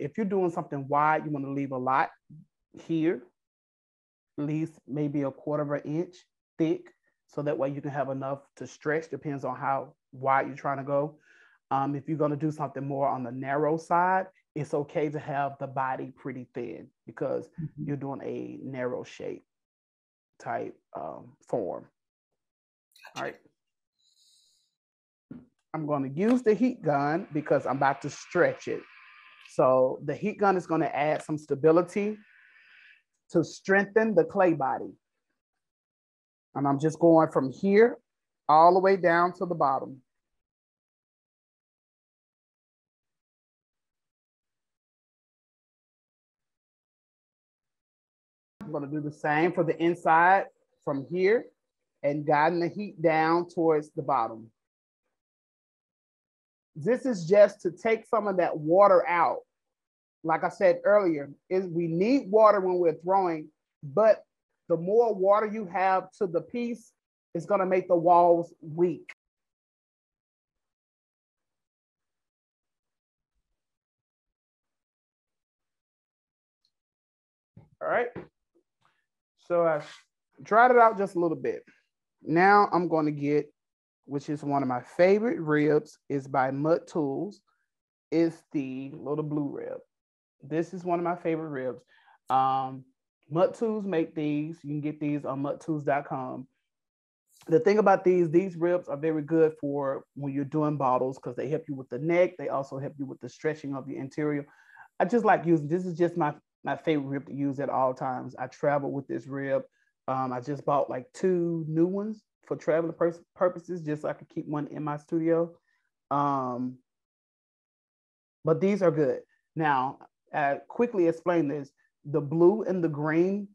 if you're doing something wide, you want to leave a lot here, at least maybe a 1/4 inch thick, so that way you can have enough to stretch. Depends on how wide you're trying to go. If you're going to do something more on the narrow side, it's okay to have the body pretty thin because you're doing a narrow shape type form. All right. I'm going to use the heat gun because I'm about to stretch it. So the heat gun is going to add some stability to strengthen the clay body. And I'm just going from here all the way down to the bottom. I'm going to do the same for the inside from here and guiding the heat down towards the bottom. This is just to take some of that water out. Like I said earlier, we need water when we're throwing, but the more water you have to the piece, it's going to make the walls weak. All right. So I dried it out just a little bit. Now I'm going to get, which is one of my favorite ribs, is by Mud Tools. It's the little blue rib. This is one of my favorite ribs. Mud Tools make these. You can get these on mudtools.com. The thing about these ribs are very good for when you're doing bottles because they help you with the neck. They also help you with the stretching of your interior. I just like using, this is just my favorite rib to use at all times. I travel with this rib. I just bought like 2 new ones for traveling purposes, just so I could keep one in my studio. But these are good. Now, quickly explain this. The blue and the green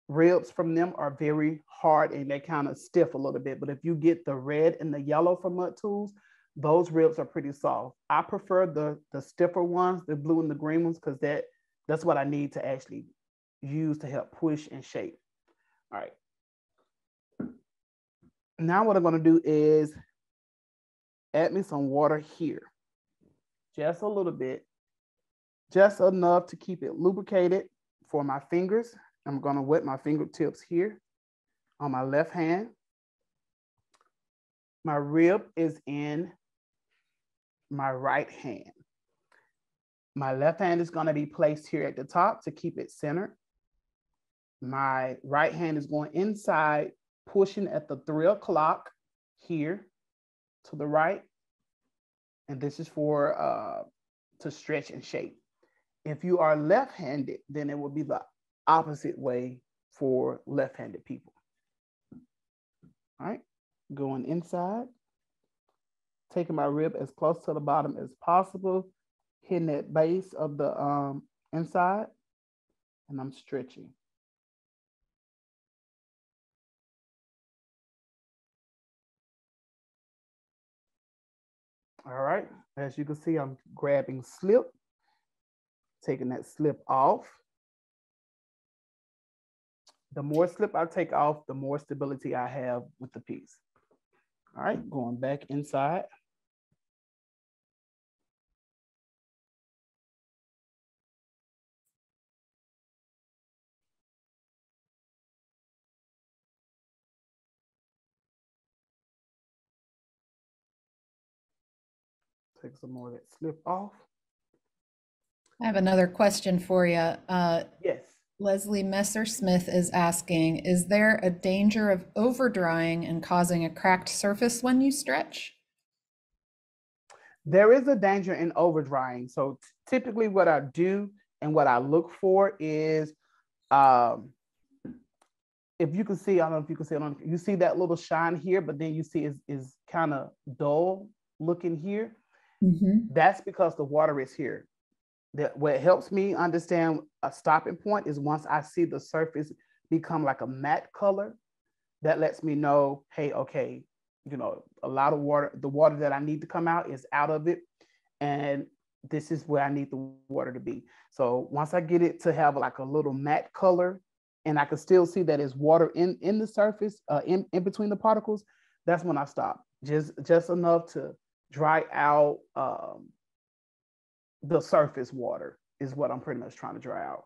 ribs from them are very hard and they kind of stiff a little bit. But if you get the red and the yellow from Mud Tools, those ribs are pretty soft. I prefer the stiffer ones, the blue and the green ones, because that's what I need to actually use to help push and shape. All right. Now what I'm going to do is add me some water here. Just a little bit. Just enough to keep it lubricated for my fingers. I'm going to wet my fingertips here on my left hand. My rib is in my right hand. My left hand is going to be placed here at the top to keep it centered. My right hand is going inside, pushing at the 3 o'clock here to the right. And this is for to stretch and shape. If you are left-handed, then it will be the opposite way for left-handed people. All right, going inside, taking my rib as close to the bottom as possible, hitting that base of the inside, and I'm stretching. All right, as you can see, I'm grabbing slip, taking that slip off. The more slip I take off, the more stability I have with the piece. All right, going back inside. Take some more of that slip off. I have another question for you. Yes. Leslie Messer-Smith is asking, is there a danger of over drying and causing a cracked surface when you stretch? There is a danger in over drying. So typically what I do and what I look for is, if you can see, I don't know if you can see it, you see that little shine here, but then you see is kind of dull looking here. Mm-hmm. That's because the water is here. What helps me understand a stopping point is once I see the surface become like a matte color, that lets me know, hey, okay, you know, a lot of water, the water that I need to come out is out of it. And this is where I need the water to be. So once I get it to have like a little matte color and I can still see that it's water in the surface, in between the particles, that's when I stop. Just enough to dry out the surface water. is what I'm pretty much trying to dry out.